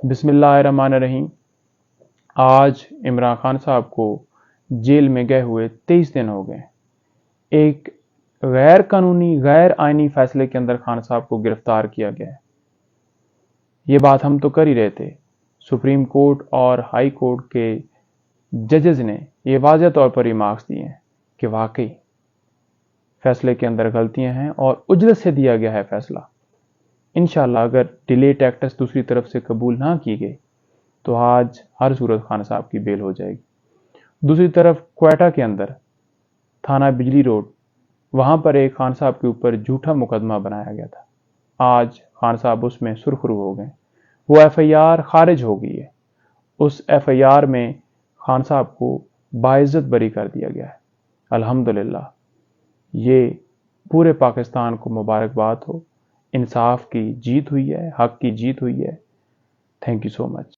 बिस्मिल्लाहिर्रहमानिर्रहीम। आज इमरान खान साहब को जेल में गए हुए 23 दिन हो गए। एक गैर कानूनी गैर आइनी फैसले के अंदर खान साहब को गिरफ्तार किया गया है। ये बात हम तो कर ही रहे थे। सुप्रीम कोर्ट और हाई कोर्ट के जजेस ने ये वाज़ेह तौर पर रिमार्क्स दिए हैं कि वाकई फैसले के अंदर गलतियां हैं और उजलत से दिया गया है फैसला। इंशाल्लाह अगर डिले टैक्ट्स दूसरी तरफ से कबूल ना की गई तो आज हर सूरत खान साहब की बेल हो जाएगी। दूसरी तरफ क्वेटा के अंदर थाना बिजली रोड, वहां पर एक खान साहब के ऊपर झूठा मुकदमा बनाया गया था। आज खान साहब उसमें सुरखरू हो गए, वो एफआईआर खारिज हो गई है। उस एफआईआर में खान साहब को बाइज्जत बरी कर दिया गया है। अल्हम्दुलिल्लाह, ये पूरे पाकिस्तान को मुबारकबाद हो। इंसाफ की जीत हुई है, हक की जीत हुई है। Thank you so much.